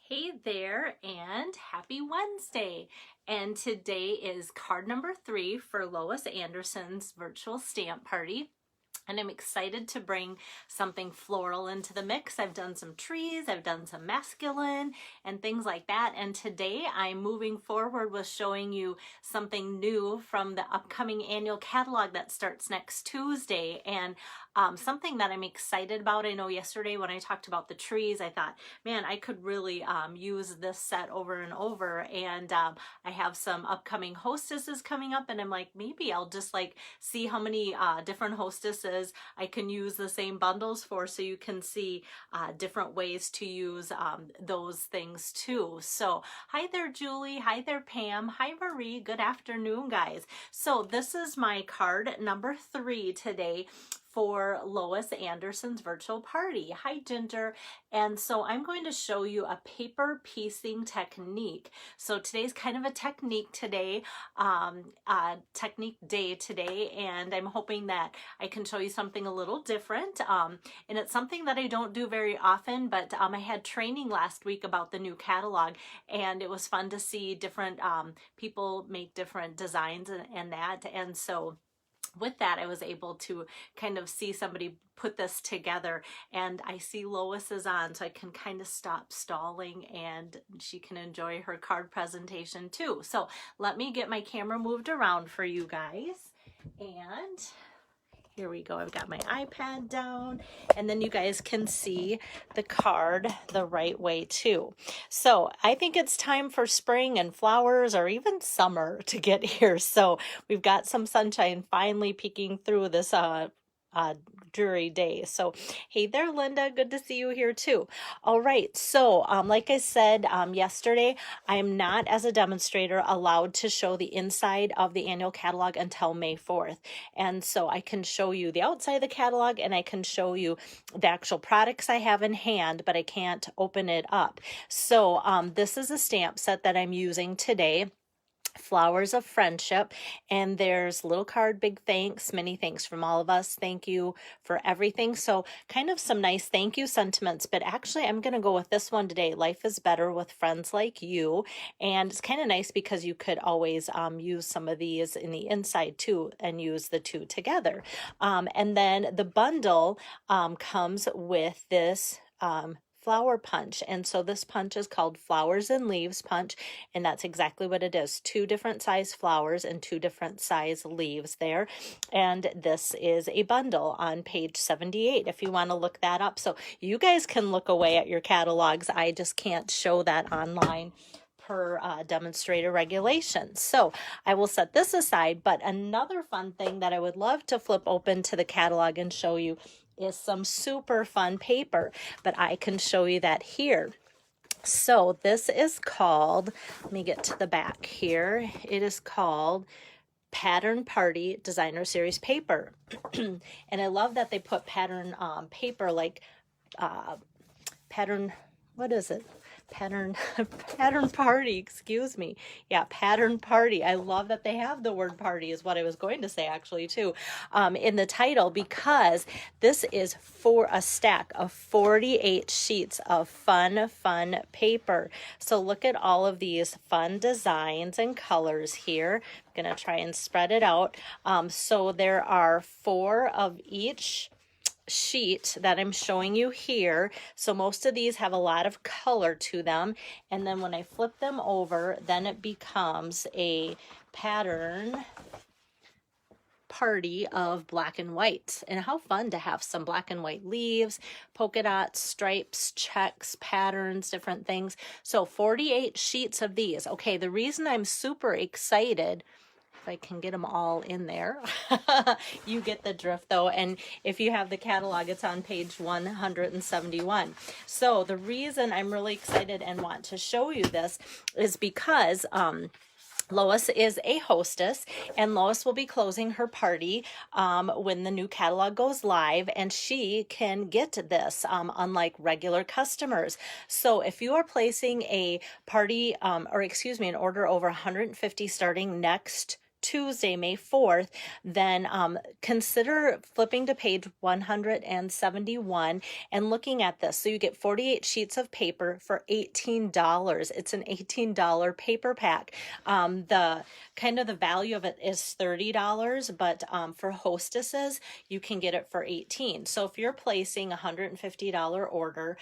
Hey there, and happy Wednesday. And today is card number 3 for Lois Anderson's virtual stamp party. And I'm excited to bring something floral into the mix. I've done some trees, I've done some masculine and things like that. And today I'm moving forward with showing you something new from the upcoming annual catalog that starts next Tuesday. And something that I'm excited about. I know yesterday when I talked about the trees, I thought, man, I could really use this set over and over. And I have some upcoming hostesses coming up, and I'm like, maybe I'll just see how many different hostesses I can use the same bundles for, so you can see different ways to use those things too. So hi there, Julie. Hi there, Pam. Hi, Marie. Good afternoon, guys. So this is my card number 3 today for Lois Anderson's virtual party. Hi, Ginger. And so I'm going to show you a paper piecing technique. So today's kind of a technique today, technique day today, and I'm hoping that I can show you something a little different. And it's something that I don't do very often, but I had training last week about the new catalog, and it was fun to see different people make different designs and that. And so with that, I was able to kind of see somebody put this together, and I see Lois is on, so I can kind of stop stalling and she can enjoy her card presentation too. So let me get my camera moved around for you guys. And here we go. I've got my iPad down, and then you guys can see the card the right way too. So I think it's time for spring and flowers, or even summer, to get here. So we've got some sunshine finally peeking through this dreary day. So hey there, Linda, good to see you here too. All right, so like I said yesterday, I'm not, as a demonstrator, allowed to show the inside of the annual catalog until May 4th. And so I can show you the outside of the catalog, and I can show you the actual products I have in hand, but I can't open it up. So this is a stamp set that I'm using today, Flowers of Friendship, and there's little card, big thanks, many thanks from all of us, thank you for everything. So kind of some nice thank you sentiments, but actually I'm going to go with this one today, Life is Better with Friends Like You. And it's kind of nice because you could always use some of these in the inside too, and use the two together. And then the bundle comes with this flower punch, and so this punch is called Flowers and Leaves punch, and that's exactly what it is, 2 different size flowers and 2 different size leaves there. And this is a bundle on page 78 if you want to look that up. So you guys can look away at your catalogs. I just can't show that online per demonstrator regulations. So I will set this aside, but another fun thing that I would love to flip open to the catalog and show you is some super fun paper, but I can show you that here. So this is called, let me get to the back here, it is called Pattern Party Designer Series paper. And I love that they put pattern paper, like pattern, what is it? Pattern party, excuse me. Yeah, pattern party. I love that they have the word party, is what I was going to say actually too, in the title, because this is for a stack of 48 sheets of fun paper. So look at all of these fun designs and colors here. I'm going to try and spread it out. So there are 4 of each sheet that I'm showing you here. So most of these have a lot of color to them, and then when I flip them over, then it becomes a pattern party of black and white. And how fun to have some black and white leaves, polka dots, stripes, checks, patterns, different things. So 48 sheets of these. Okay, the reason I'm super excited, if I can get them all in there. You get the drift though. And if you have the catalog, it's on page 171. So the reason I'm really excited and want to show you this is because Lois is a hostess, and Lois will be closing her party when the new catalog goes live, and she can get this unlike regular customers. So if you are placing a party, or excuse me, an order over 150 starting next Tuesday, May 4th, then consider flipping to page 171 and looking at this. So you get 48 sheets of paper for $18. It's an $18 paper pack. The kind of the value of it is $30, but for hostesses, you can get it for $18. So if you're placing a $150 order,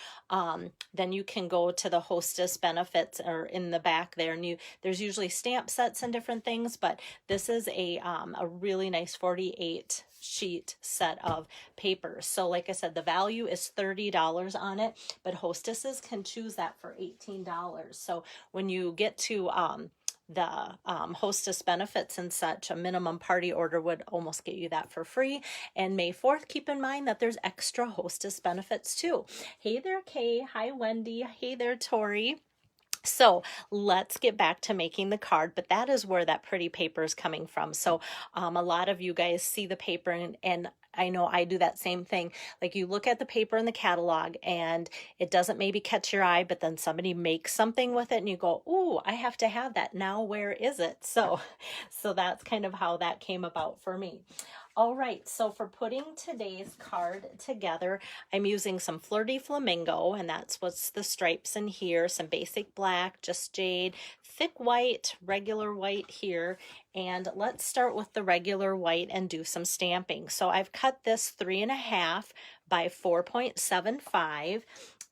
then you can go to the hostess benefits or in the back there, and there's usually stamp sets and different things, but this is a really nice 48 sheet set of papers. So like I said, the value is $30 on it, but hostesses can choose that for $18. So when you get to the hostess benefits and such, a minimum party order would almost get you that for free. And May 4th, keep in mind that there's extra hostess benefits too. Hey there, Kay. Hi, Wendy. Hey there, Tori. So let's get back to making the card, but that is where that pretty paper is coming from. So a lot of you guys see the paper, and I know I do that same thing. Like you look at the paper in the catalog and it doesn't maybe catch your eye, but then somebody makes something with it and you go, ooh, I have to have that. Now where is it? So that's kind of how that came about for me. All right, so for putting today's card together, I'm using some Flirty Flamingo, and that's what's the stripes in here, some basic black, just jade, thick white, regular white here, and let's start with the regular white and do some stamping. So I've cut this 3.5 by 4.75.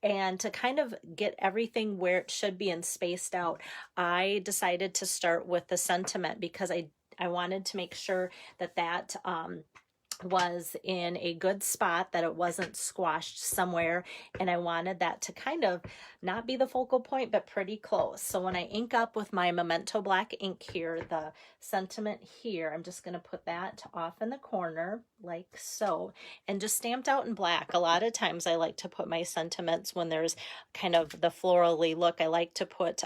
And to kind of get everything where it should be and spaced out, I decided to start with the sentiment because I wanted to make sure that that was in a good spot, that it wasn't squashed somewhere, and I wanted that to kind of not be the focal point, but pretty close. So when I ink up with my Memento black ink here, the sentiment here, I'm just going to put that off in the corner like so, and just stamped out in black. A lot of times I like to put my sentiments when there's kind of the florally look, I like to put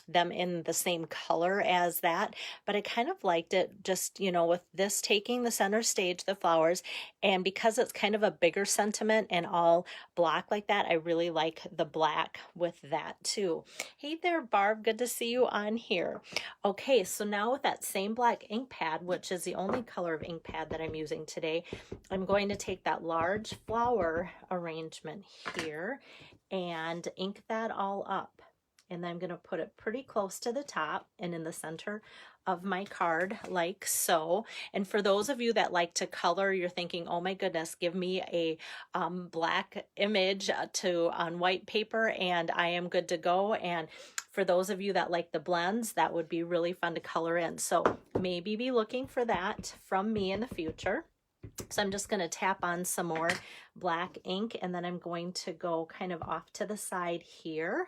them in the same color as that, but I kind of liked it just, you know, with this taking the center stage, the flowers, and because it's kind of a bigger sentiment and all black like that, I really like the black with that too. Hey there, Barb, good to see you on here. Okay, so now with that same black ink pad, which is the only color of ink pad that I'm using today, I'm going to take that large flower arrangement here and ink that all up. And then I'm going to put it pretty close to the top and in the center of my card like so. And for those of you that like to color, you're thinking, oh my goodness, give me a black image on white paper and I am good to go. And for those of you that like the blends, that would be really fun to color in. So maybe be looking for that from me in the future. So I'm just going to tap on some more black ink, and then I'm going to go kind of off to the side here,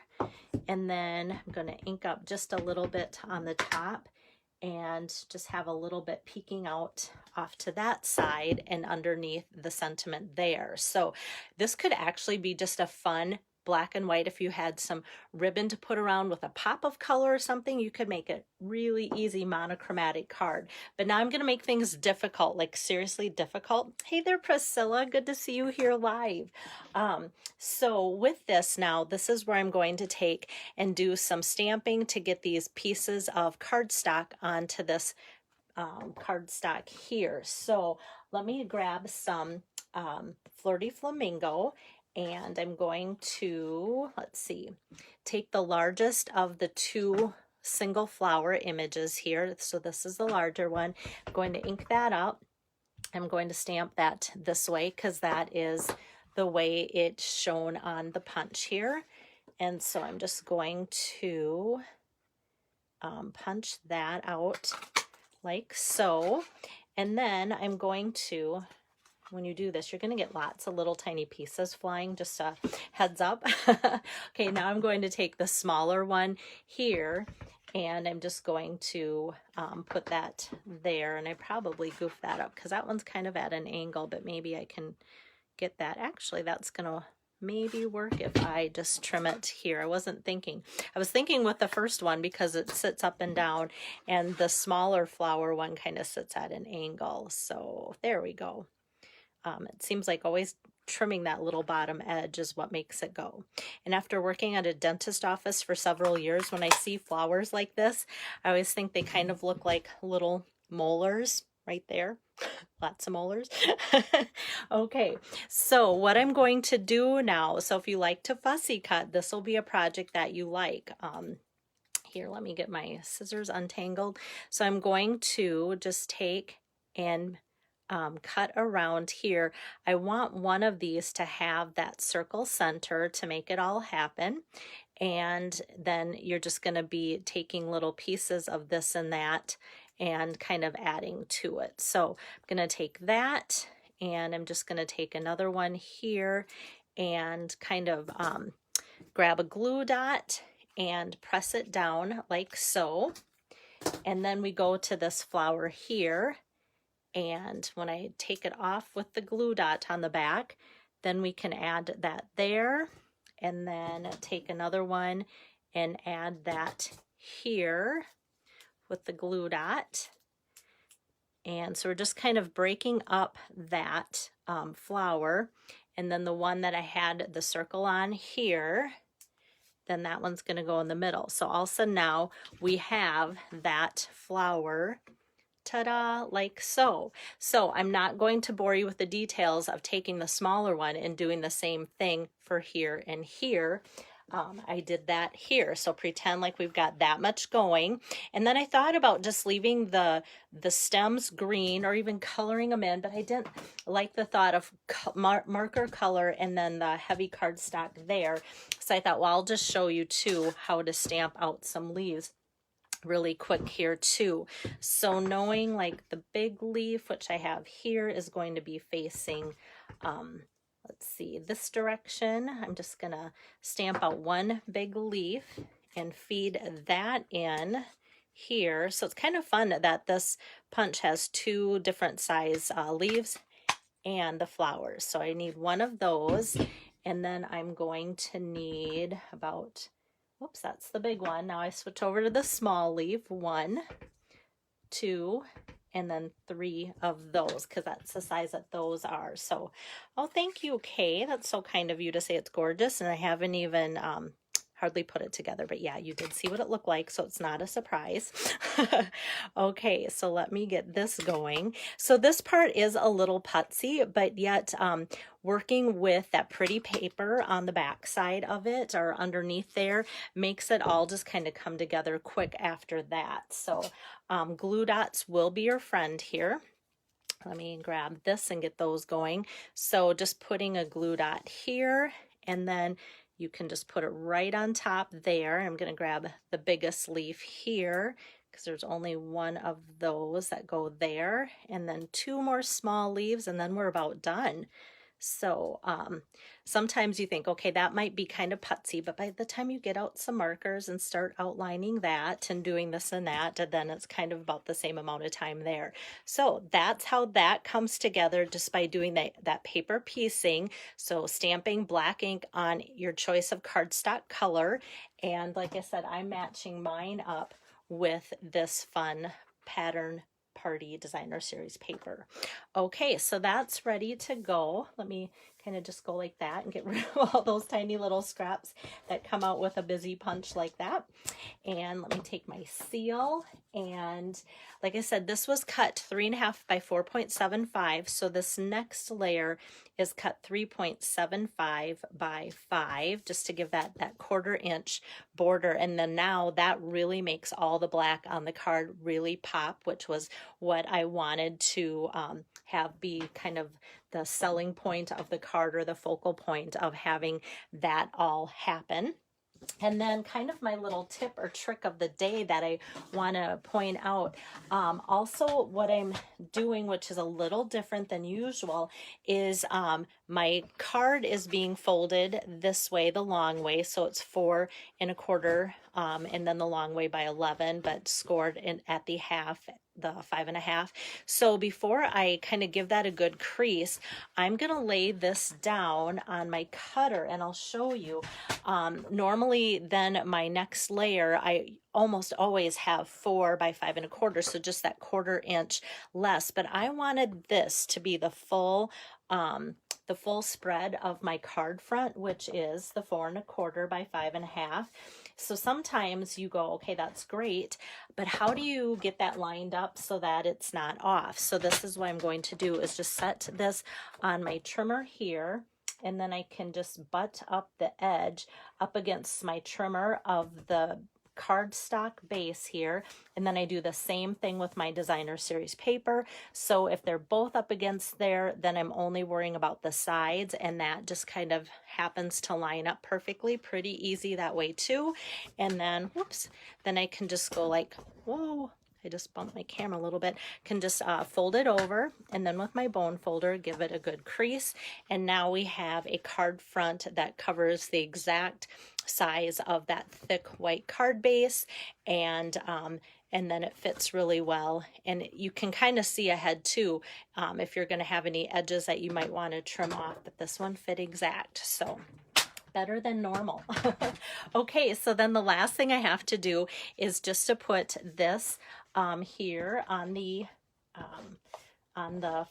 and then I'm going to ink up just a little bit on the top and just have a little bit peeking out off to that side and underneath the sentiment there. So this could actually be just a fun black and white. If you had some ribbon to put around with a pop of color or something, you could make a really easy monochromatic card. But now I'm going to make things difficult, like seriously difficult. Hey there, Priscilla. Good to see you here live. So with this now, this is where I'm going to take and do some stamping to get these pieces of cardstock onto this cardstock here. So let me grab some Flirty Flamingo, and I'm going to, let's see, take the largest of the two single flower images here. So this is the larger one. I'm going to ink that up. I'm going to stamp that this way because that is the way it's shown on the punch here. And so I'm just going to punch that out like so. And then I'm going to, when you do this, you're going to get lots of little tiny pieces flying, just a heads up. Okay, now I'm going to take the smaller one here, and I'm just going to put that there, and I probably goofed that up because that one's kind of at an angle, but maybe I can get that. Actually, that's going to maybe work if I just trim it here. I wasn't thinking. I was thinking with the first one because it sits up and down, and the smaller flower one kind of sits at an angle. So there we go. It seems like always trimming that little bottom edge is what makes it go. And after working at a dentist office for several years, when I see flowers like this, I always think they kind of look like little molars right there. Lots of molars. Okay, so what I'm going to do now, so if you like to fussy cut, this will be a project that you like. Here, let me get my scissors untangled. So I'm going to just take and cut around here. I want one of these to have that circle center to make it all happen. And then you're just going to be taking little pieces of this and that and kind of adding to it. So I'm going to take that, and I'm just going to take another one here and kind of grab a glue dot and press it down like so. And then we go to this flower here, and when I take it off with the glue dot on the back, then we can add that there, and then take another one and add that here with the glue dot. And so we're just kind of breaking up that flower, and then the one that I had the circle on here, then that one's going to go in the middle. So all of a sudden now we have that flower, ta-da, like so. So I'm not going to bore you with the details of taking the smaller one and doing the same thing for here and here. I did that here, so pretend like we've got that much going. And then I thought about just leaving the stems green or even coloring them in, but I didn't like the thought of marker color and then the heavy cardstock there. So I thought, well, I'll just show you too how to stamp out some leaves really quick here too. So knowing like the big leaf, which I have here, is going to be facing let's see, this direction. I'm just gonna stamp out one big leaf and feed that in here. So it's kind of fun that this punch has two different size leaves and the flowers. So I need one of those, and then I'm going to need about, whoops, that's the big one. Now I switch over to the small leaf. 1, 2, and then 3 of those, because that's the size that those are. So, oh, thank you, Kay. That's so kind of you to say it's gorgeous, and I haven't even hardly put it together, but yeah, you did see what it looked like, so it's not a surprise. Okay, so let me get this going. So this part is a little putsy, but yet working with that pretty paper on the back side of it or underneath there makes it all just kind of come together quick after that. So glue dots will be your friend here. Let me grab this and get those going. So just putting a glue dot here, and then you can just put it right on top there. I'm going to grab the biggest leaf here because there's only one of those that go there, and then 2 more small leaves, and then we're about done. So sometimes you think, okay, that might be kind of putsy, but by the time you get out some markers and start outlining that and doing this and that, then it's kind of about the same amount of time there. So that's how that comes together, just by doing that paper piecing. So stamping black ink on your choice of cardstock color. And like I said, I'm matching mine up with this fun pattern party designer series paper. Okay, so that's ready to go. Let me kind of just go like that and get rid of all those tiny little scraps that come out with a busy punch like that. And let me take my seal, and like I said, this was cut 3.5 by 4.75. So this next layer is cut 3.75 by 5, just to give that 1/4 inch border. And then now that really makes all the black on the card really pop, which was what I wanted to have be kind of the selling point of the card, or the focal point of having that all happen. And then kind of my little tip or trick of the day that I want to point out, also what I'm doing, which is a little different than usual, is my card is being folded this way, the long way, so it's 4 1/4, and then the long way by 11, but scored in at the half, the 5.5. So before I kind of give that a good crease, I'm going to lay this down on my cutter, and I'll show you. Normally then my next layer, I almost always have 4 by 5 1/4, so just that 1/4 inch less, but I wanted this to be the full the full spread of my card front, which is the 4 1/4 by 5 1/2. So sometimes you go, okay, that's great, but how do you get that lined up so that it's not off? So this is what I'm going to do, is just set this on my trimmer here, and then I can just butt up the edge up against my trimmer of the cardstock base here, and then I do the same thing with my designer series paper. So if they're both up against there, then I'm only worrying about the sides, and that just kind of happens to line up perfectly. Pretty easy that way too. And then whoops, then I can just go like, whoa, I just bumped my camera a little bit, can just fold it over, and then with my bone folder give it a good crease, and now we have a card front that covers the exact size of that thick white card base, and then it fits really well. And you can kind of see ahead too if you're going to have any edges that you might want to trim off, but this one fit exact, so better than normal. Okay, so then the last thing I have to do is just to put this here on the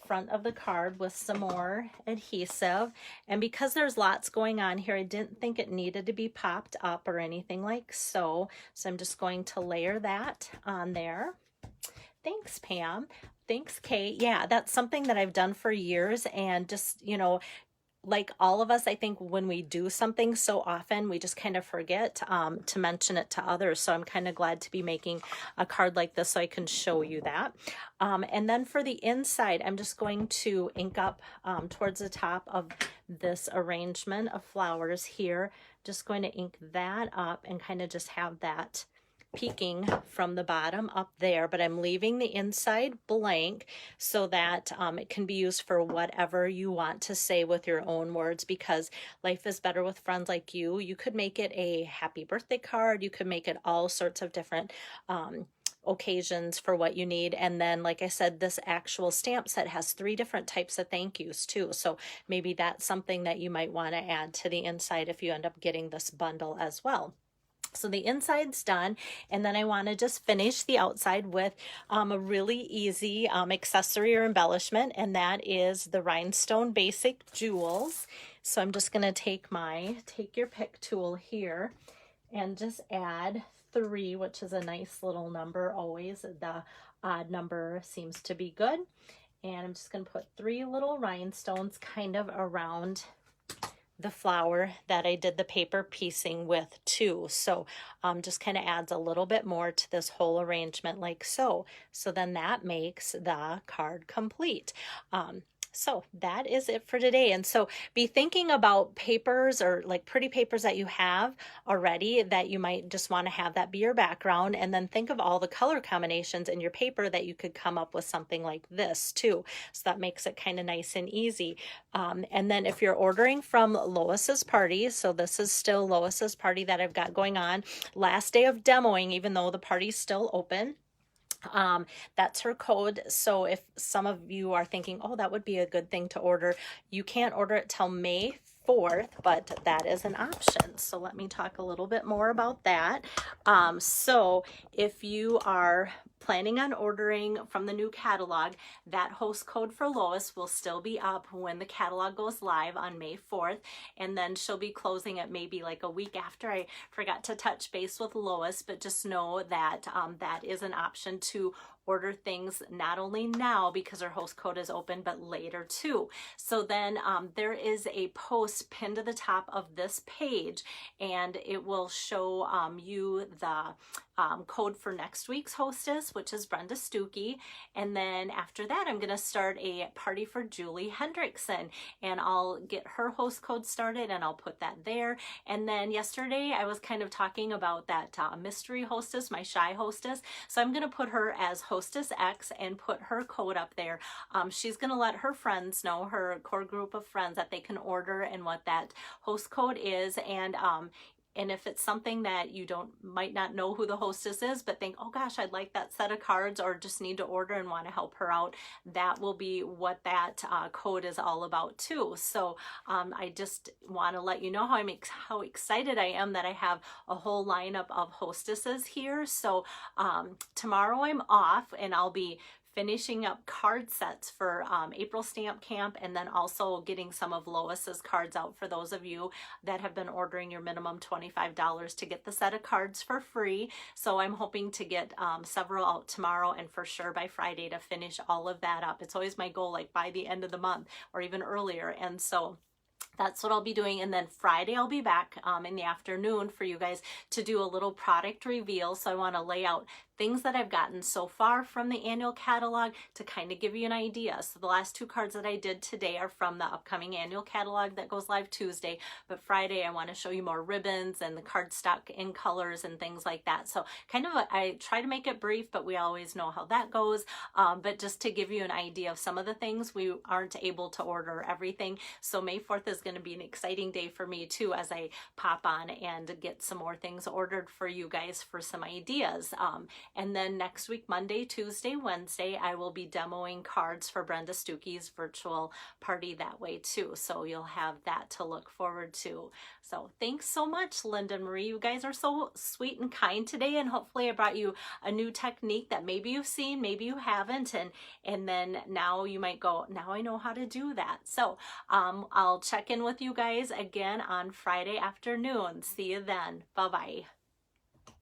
front of the card with some more adhesive. And because there's lots going on here, I didn't think it needed to be popped up or anything like so. So I'm just going to layer that on there. Thanks, Pam. Thanks, Kate. Yeah, that's something that I've done for years, and just, you know, like all of us, I think when we do something so often, we just kind of forget to mention it to others. So I'm kind of glad to be making a card like this so I can show you that. And then for the inside, I'm just going to ink up towards the top of this arrangement of flowers here. Just going to ink that up and kind of just have that peeking from the bottom up there, but I'm leaving the inside blank so that it can be used for whatever you want to say with your own words, because life is better with friends like you. You could make it a happy birthday card. You could make it all sorts of different occasions for what you need. And then, like I said, this actual stamp set has 3 different types of thank yous too. So maybe that's something that you might want to add to the inside if you end up getting this bundle as well. So the inside's done, and then I want to just finish the outside with a really easy accessory or embellishment, and that is the Rhinestone Basic Jewels. So I'm just going to take my take your pick tool here and just add 3, which is a nice little number always. The odd number seems to be good. And I'm just going to put 3 little rhinestones kind of around the flower that I did the paper piecing with too. So just kind of adds a little bit more to this whole arrangement like so. So then that makes the card complete. So that is it for today. And so be thinking about papers or like pretty papers that you have already that you might just want to have that be your background. And then think of all the color combinations in your paper that you could come up with something like this too. So that makes it kind of nice and easy. And then if you're ordering from Lois's Party, so this is still Lois's Party that I've got going on. Last day of demoing, even though the party's still open. That's her code. So if some of you are thinking, oh, that would be a good thing to order, you can't order it till May 4th, but that is an option. So let me talk a little bit more about that. So if you are planning on ordering from the new catalog, that host code for Lois will still be up when the catalog goes live on May 4th, and then she'll be closing it maybe like a week after. I forgot to touch base with Lois, but just know that that is an option to order things not only now because our host code is open, but later too. So then there is a post pinned to the top of this page, and it will show you the code for next week's hostess, which is Brenda Stuckey. And then after that, I'm going to start a party for Julie Hendrickson, and I'll get her host code started and I'll put that there. And then yesterday I was kind of talking about that mystery hostess, my shy hostess. So I'm going to put her as Hostess X and put her code up there. She's going to let her friends know, her core group of friends, that they can order and what that host code is. And if it's something that you might not know who the hostess is, but think, oh gosh, I'd like that set of cards, or just need to order and want to help her out, that will be what that code is all about too. So I just want to let you know how excited I am that I have a whole lineup of hostesses here. So tomorrow I'm off, and I'll be finishing up card sets for April Stamp Camp, and then also getting some of Lois's cards out for those of you that have been ordering your minimum $25 to get the set of cards for free. So I'm hoping to get several out tomorrow, and for sure by Friday to finish all of that up. It's always my goal, like by the end of the month or even earlier. And so that's what I'll be doing. And then Friday I'll be back in the afternoon for you guys to do a little product reveal. So I want to lay out things that I've gotten so far from the annual catalog to kind of give you an idea. So the last 2 cards that I did today are from the upcoming annual catalog that goes live Tuesday, but Friday I want to show you more ribbons and the cardstock in colors and things like that. So kind of I try to make it brief, but we always know how that goes. But just to give you an idea of some of the things, we aren't able to order everything. So May 4th is going to be an exciting day for me too, as I pop on and get some more things ordered for you guys for some ideas. And then next week, Monday, Tuesday, Wednesday, I will be demoing cards for Brenda Stuckey's virtual party that way too. So you'll have that to look forward to. So thanks so much, Linda Marie. You guys are so sweet and kind today, and hopefully I brought you a new technique that maybe you've seen, maybe you haven't, and then now you might go, now I know how to do that. So I'll check in with you guys again on Friday afternoon. See you then. Bye-bye.